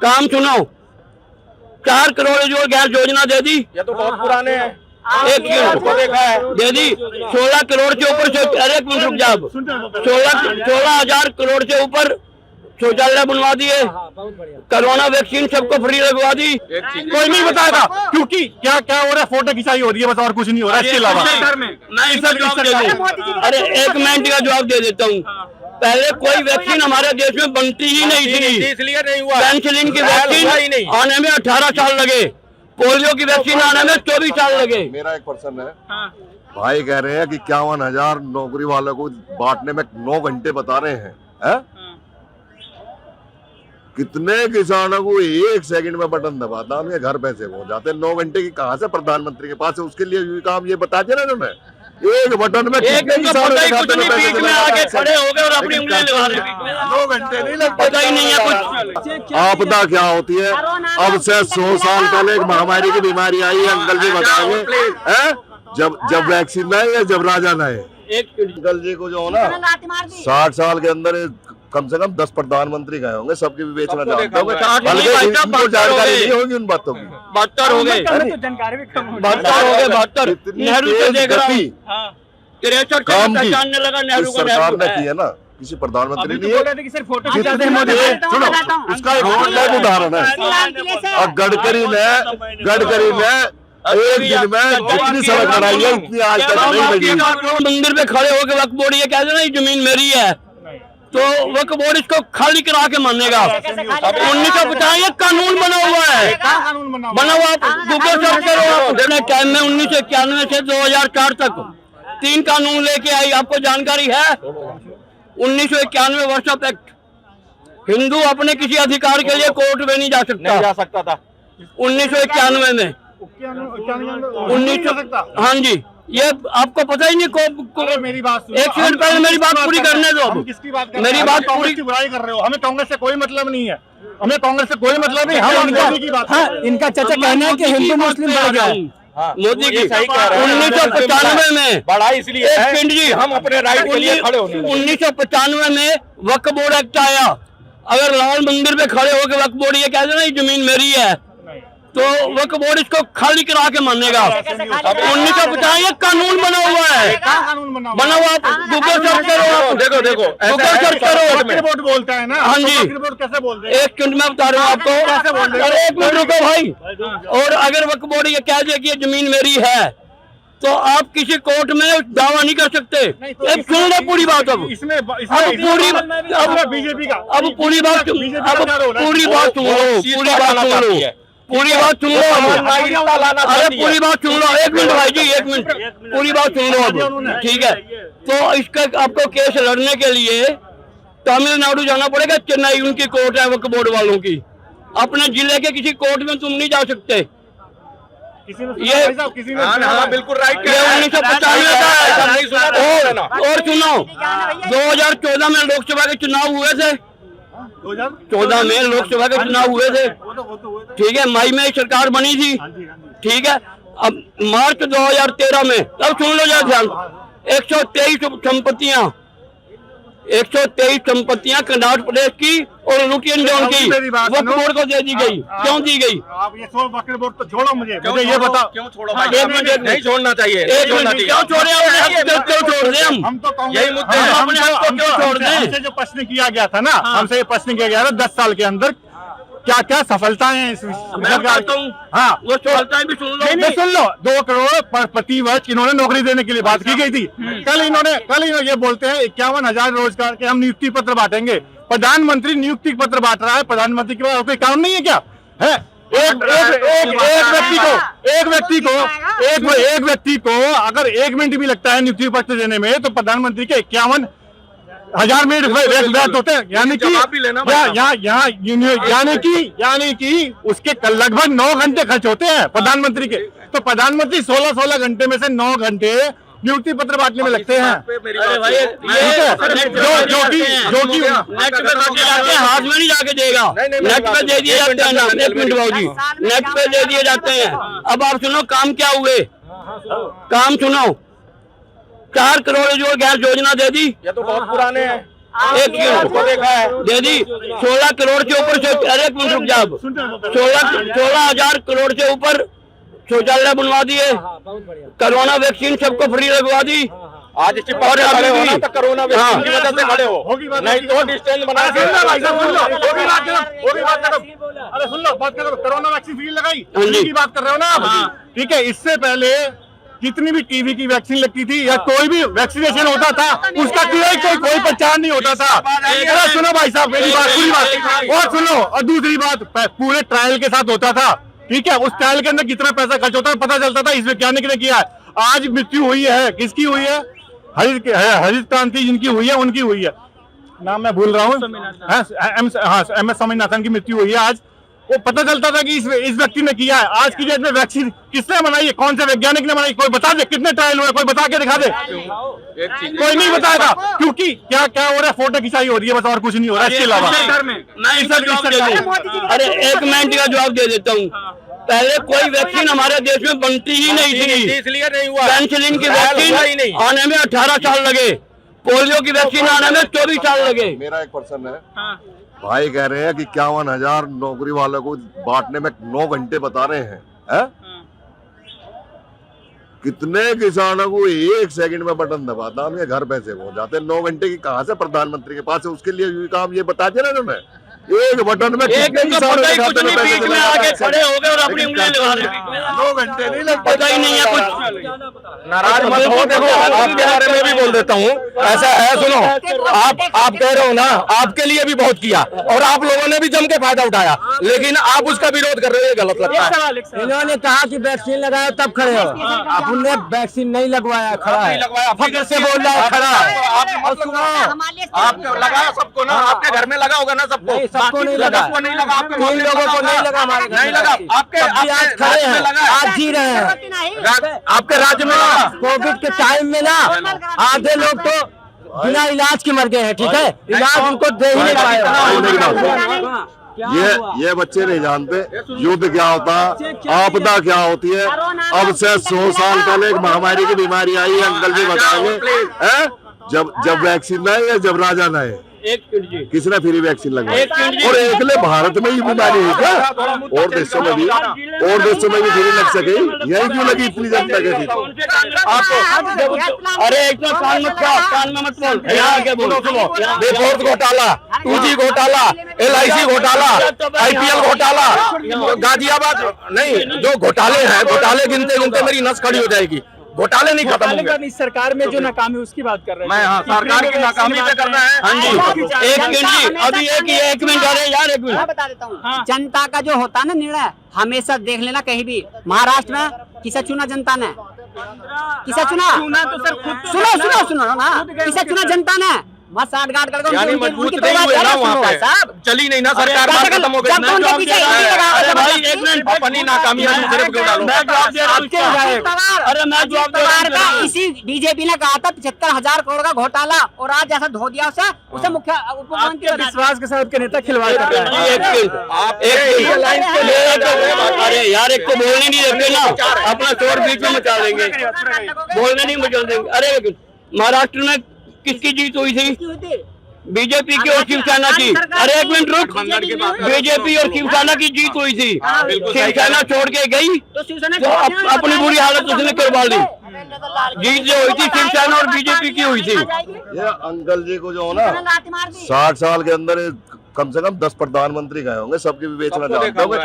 काम सुनो, 4 करोड़ जो गैस योजना दे दी। ये तो बहुत पुराने हैं। एक देखा है दे दी 16 करोड़ से ऊपर से, अरे एक मिनट रुक जाओ, 16,000 करोड़ से ऊपर शौचालय बनवा दिए, कोरोना वैक्सीन सबको फ्री लगवा दी। कोई नहीं बताएगा क्योंकि क्या क्या हो रहा है, फोटो खिंचाई हो रही है बस, और कुछ नहीं हो रहा है इसके अलावा। मैं इसका जवाब दे दूं, अरे 1 मिनट का जवाब दे देता हूँ। पहले कोई वैक्सीन हमारे देश में बनती ही नहीं थी, इसलिए नहीं हुआ। पेनिसिलिन की वैक्सीन आने में 18 साल लगे, पोलियो की वैक्सीन आने में 24 साल लगे। मेरा एक प्रश्न है, भाई कह रहे हैं कि 51,000 नौकरी वालों को बांटने में 9 घंटे बता रहे हैं, है? कितने किसानों को 1 सेकंड में बटन दबाता उनके घर पैसे पहुंच जाते हैं। 9 घंटे की कहां से प्रधानमंत्री के पास है, उसके लिए काम ये बता दिया ना उन्होंने, एक बटन में कितने किसानों के खाते में पैसे में आके खड़े हो गए और अपनी उंगलियां लगा रहे हैं। 9 घंटे नहीं लगते, पता ही नहीं है कुछ। आपदा क्या होती है? अब से 100 साल पहले एक महामारी की बीमारी आई है, अंकल जी बताएंगे, है? जब वैक्सीन आए या जब राजा नए। अंकल जी को जो हो ना 60 साल के अंदर कम से कम 10 प्रधानमंत्री गए होंगे, सबकी विवेचना जानते होंगे, इनको जानकारी नहीं होगी उन बातों की। 72 हो गए, 72 नेहरू से देख रहा हूँ, 63 काम की पहचानने लगा नेहरू को। सरकार ने की है ना, किसी प्रधानमंत्री ने। सुनो, इसका एक लाइव उदाहरण है, और गडकरी ने एक दिन में जितनी सड़क बनाई है उतनी आज तक नहीं बनी। मंदिर पे खड़े होकर वक्फ बोर्ड ये कहते ना ये जमीन मेरी है, तो वक्फ बोर्ड इसको खाली करा के मानेगा। 1950 ये कानून बना हुआ है, बना हुआ, गूगल सर्च करो। टाइम में 1991 से 2004 तक 3 कानून लेके आई, आपको जानकारी है? 1991 वर्षा एक्ट, हिंदू अपने किसी अधिकार के लिए कोर्ट में नहीं जा सकता था 1991 में। 1900, हाँ जी, ये आपको पता ही नहीं। मेरी बात एक सेकंड पहले मेरी बात पूरी करने दो। किसकी बात कर मेरी बात पूरी की बुराई कर रहे हो, हमें कांग्रेस से कोई मतलब नहीं है, हमें कांग्रेस से कोई मतलब नहीं, हम मोदी की बात। हाँ, इनका चाचा कहना है कि हिंदू मुस्लिम बढ़ गया है। मोदी की 1995 में बड़ा इसलिए एक मिनट जी, हम अपने राइट के लिए खड़े होंगे। 1995 में वक्फ बोर्ड एक्ट आया। अगर लाल मंदिर पे खड़े होकर वक्फ बोर्ड ये कहते ना ये जमीन मेरी है, तो वक्फ बोर्ड इसको खाली करा के मानेगा। 1950 ये कानून बना हुआ है, बना हुआ, गूगल सर्च करो, देखो गूगल सर्च करो। बोर्ड बोलता है ना, हाँ जी, बोर्ड कैसे बोलते हैं? 1 मिनट में बता रहा हूँ आपको, अरे 1 मिनट रुको भाई। और अगर वक्फ बोर्ड ये कह दे कि ये जमीन मेरी है, तो आप किसी कोर्ट में दावा नहीं कर सकते। अब सुन लो पूरी बात, अब इसमें बीजेपी का, अब पूरी बात सुन लो, पूरी बात सुन लो, अरे पूरी बात सुन लो। 1 मिनट भाई जी, 1 मिनट, पूरी बात सुन लो अब, ठीक है? तो इसका आपको केस लड़ने के लिए तमिलनाडु जाना पड़ेगा, चेन्नई उनकी कोर्ट है वक्फ बोर्ड वालों की। अपने जिले के किसी कोर्ट में तुम नहीं जा सकते। ये बिल्कुल राइट, ये 1995 का है। और सुनो, 2014 में लोकसभा के चुनाव हुए थे, 2014 में लोकसभा के चुनाव हुए थे, ठीक है? मई में सरकार बनी थी, ठीक है? अब मार्च 2013 में, अब सुन लो जरा ध्यान, 123 संपत्तियां कर्नाटक प्रदेश की और लुटियन जोन की वक्फ बोर्ड को दे दी गई। क्यों दी गई? आप ये वक्फ बोर्ड तो छोड़ो, मुझे ये बताओ क्यों छोड़ो? नहीं छोड़ना चाहिए, क्यों छोड़े? क्यों छोड़ दें हम तो यही मुद्दे हैं, अपने आप को क्यों छोड़ दें? हमसे जो प्रश्न किया गया था ना, हमसे ये प्रश्न किया गया था 10 साल के अंदर क्या क्या सफलताएं हैं इस बताता हूँ। हाँ, वो सफलताएं भी सुन लो, सुन लो। 2 करोड़ प्रति वर्ष इन्होंने नौकरी देने के लिए बात की गई थी। कल इन्होंने ये बोलते हैं 51,000 रोजगार के हम नियुक्ति पत्र बांटेंगे। प्रधानमंत्री नियुक्ति पत्र बांट रहा है, प्रधानमंत्री के पास कोई काम नहीं है क्या? है एक व्यक्ति को अगर 1 मिनट भी लगता है नियुक्ति पत्र देने में, तो प्रधानमंत्री के 51,000 मिनट व्यर्थ होते हैं। यानी कि उसके लगभग 9 घंटे खर्च होते हैं प्रधानमंत्री के। तो प्रधानमंत्री 16 घंटे में से 9 घंटे नियुक्ति पत्र बांटने में लगते हैं। नेट पे हाथ में नहीं जाके देगा, नेट पे दे दिए जाते हैं ना। 1 मिनट भाजी, नेट पे दे दिए जाते हैं। अब आप सुनो काम क्या हुए, काम सुनो। 4 करोड़ जो गैस योजना दे दी। ये तो बहुत पुराने हैं। एक देखा है दे दी 16 करोड़ के ऊपर अरे एक मिनट रुक जाओ 16,000 करोड़ से ऊपर शौचालय बनवा दिए, कोरोना वैक्सीन सबको फ्री लगवा दी। आज चिपक के खड़े हो ना तो कोरोना वैक्सीन की वजह से खड़े हो, नहीं तो डिस्टेंस बना के अरे सुन लो, बात करो, कोरोना वैक्सीन फ्री लगाई हाँ जी। की बात कर रहे हो ना आप? ठीक है, इससे पहले कितनी भी टीवी की वैक्सीन लगती थी या कोई भी वैक्सीनेशन होता था, उसका कोई पहचान नहीं होता था। अरे सुनो भाई साहब, मेरी बात, पूरी बात और सुनो। और दूसरी बात, पूरे ट्रायल के साथ होता था, ठीक है, उस ट्रायल के अंदर कितना पैसा खर्च होता है पता चलता था, इस वैज्ञानिक ने किया है। आज मृत्यु हुई है, किसकी हुई है? हरित क्रांति जिनकी हुई है उनकी हुई है, नाम मैं भूल रहा हूँ, एम एस स्वामीनाथन की मृत्यु हुई है आज। वो पता चलता था कि इस व्यक्ति ने किया है। आज की डेट में वैक्सीन किसने बनाई है, कौन से वैज्ञानिक ने बनाई, कोई बता दे? कितने ट्रायल हुए, कोई बता के दिखा दे? कोई नहीं बताएगा, क्योंकि क्या क्या हो रहा है, फोटो खिंचाई हो रही है बस, और कुछ नहीं हो रहा है इसके अलावा। अरे एक मिनट का जवाब दे देता हूँ। पहले कोई वैक्सीन हमारे देश में बनती ही नहीं थी, इसलिए नहीं हुआ। पेनिसिलिन की वैक्सीन आने में 18 साल लगे, पोलियो की वैक्सीन आने में 24 साल लगे। मेरा एक प्रश्न है, भाई कह रहे हैं कि 51,000 नौकरी वालों को बांटने में 9 घंटे बता रहे हैं, है? कितने किसानों को 1 सेकंड में बटन दबाता उनके घर पैसे पहुंच जाते हैं। 9 घंटे की कहां से प्रधानमंत्री के पास है? उसके लिए ये काम ये बता दिया ना इन्होंने, एक बटन में एक दिन का पता ही कुछ नहीं, बीच में आके खड़े हो गए और अपनी उंगली लगा रहे बीच में। 9 घंटे नहीं लगते, पता ही नहीं है कुछ। नाराज मत हो, देखो आपके बारे में भी बोल देता हूँ, ऐसा है, सुनो, आप कह रहे हो ना, आपके लिए भी बहुत किया और आप लोगों ने भी जम के फायदा उठाया, लेकिन आप उसका विरोध कर रहे हो, ये गलत लगता है। इन्होंने कहा कि वैक्सीन लगाया तब खड़े हो, आपने वैक्सीन नहीं लगवाया, खड़ा है, फक्र से बोल रहा है, खड़ा है। आप लगाया सबको ना, आपके घर में लगा होगा ना सबको? सबको नहीं लगा, सबको नहीं लगा, आपके 3 लोगों को नहीं लगा, हमारे नहीं लगा, आपके आज खड़े हैं, आज जी रहे हैं। आपके राज्य में लगा। कोविड के टाइम में ना आधे लोग तो बिना इलाज के मर गए हैं, ठीक है, इलाज उनको दे ही नहीं पाए। ये बच्चे नहीं जानते युद्ध क्या होता, आपदा क्या होती है। अब से 100 साल पहले एक महामारी की बीमारी आई है, अंकल जी बताएंगे, जब वैक्सीन आए या जब राजा न आए, किसने फ्री वैक्सीन लगाई? और एकले भारत में ही बीमारी है क्या? और देशों में भी फ्री लग सके, यही क्यों लगी इतनी जनता के थी? अरे एक तो कान में मत बोल, बेफोर्स घोटाला, 2G घोटाला, LIC घोटाला, IPL घोटाला, गाजियाबाद नहीं, जो घोटाले हैं, घोटाले गिनते गिनते मेरी नस खड़ी हो जाएगी। घोटाले नहीं खत्म होंगे। सरकार में जो नाकामी उसकी बात कर रहे हैं। मैं सरकार की नाकामी पे करना है। हाँ जी, एक मिनट जी, अभी एक मिनट, अरे यार एक मिनट बता देता हूँ। जनता का जो होता है ना निर्णय, हमेशा देख लेना, कहीं भी महाराष्ट्र में किसे चुना जनता ने? किसे चुना? तो सर खुद सुनो ना, किसे चुना जनता ने? मत साठ गांठ करके यानी मजबूत नहीं हुए ना वहाँ पे, चली नहीं ना सरकार, बात खत्म हो गई ना। अरे भाई एक मिनट, अपनी नाकामी सिर्फ क्यों डालो? अरे मैं जवाब दे रहा हूँ। इसी बीजेपी ने कहा था 75,000 करोड़ का घोटाला, और आज जैसा धो दिया उसे मुख्य उपमुख्यमंत्री विश्वास के साथ नेता खिलवाड़ कर रहे हैं। अरे यार एक तो बोलने नहीं देते ना, अपना शोर बीच में मचा देंगे, बोलने नहीं मचा देंगे। अरे महाराष्ट्र में किसकी जीत हुई थी? बीजेपी की और शिवसेना की। अरे एक मिनट रुक, बीजेपी और शिवसेना की जीत हुई थी, शिवसेना छोड़ के गई तो अपनी बुरी हालत उसने करवा ली। जीत जो हुई थी शिवसेना और बीजेपी की हुई थी। ये अंकल जी को जो हो ना 60 साल के अंदर कम से कम 10 प्रधानमंत्री गए होंगे, सबके भी बेचना चाहते होंगे,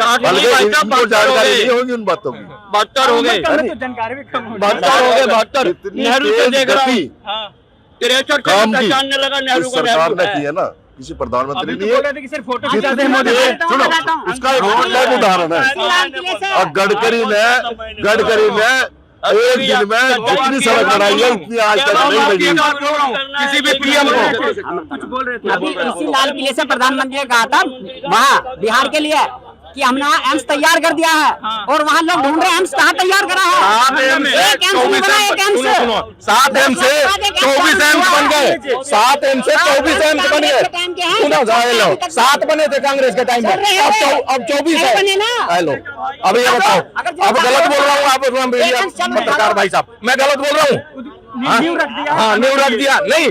इनको जानकारी नहीं होगी उन बातों की। 72 हो गए, जानकारी भी कम 72 हो गए, 72। नेहरू से देख रहा हूँ 63 काम की पहचानने लगा नेहरू को। सरकार ने की है ना, किसी प्रधानमंत्री नहीं है। सिर्फ फोटो सुनो, इसका एक रोड उदाहरण है। और गडकरी ने एक दिन में जितनी सड़क बनाई है उतनी आज तक नहीं लगी किसी भी पीएम को। कुछ बोल रहे थे अभी इसी लाल किले से प्रधानमंत्री ने कहा था वहाँ बिहार के लिए कि हमने वहाँ एम्स तैयार कर दिया है, और वहाँ लोग ढूंढ रहे हैं एम्स कहाँ तैयार करा है। 7 एम्स से 24 एम्स बन गए, 7 एम्स से 24 एम्स बन गए। सुनो जाए 7 बने थे कांग्रेस के टाइम में, अब 24 है। हेलो, अब ये बताओ, अब गलत बोल रहा हूँ आप पत्रकार भाई साहब, मैं गलत बोल रहा हूँ? नींव रख दिया। हाँ नींव रख दिया नहीं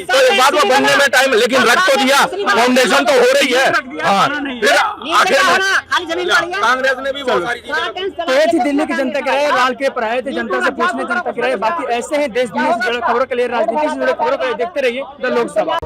तो एक बात में बनने में टाइम, लेकिन रख तो दिया, फाउंडेशन तो हो रही है। हाँ फिर आखिर खाली जमीन पड़ी है। कांग्रेस ने भी बहुत सारी चीजें तो ये थी दिल्ली की जनता की राय। लाल के पर आए थे जनता से पूछने, जनता की राय। बाकी ऐसे हैं देश दुनिया से जुड़े खबरों के लिए, राजनीति से जुड़े खबरों के लिए देखते रहिए द लोकसभा।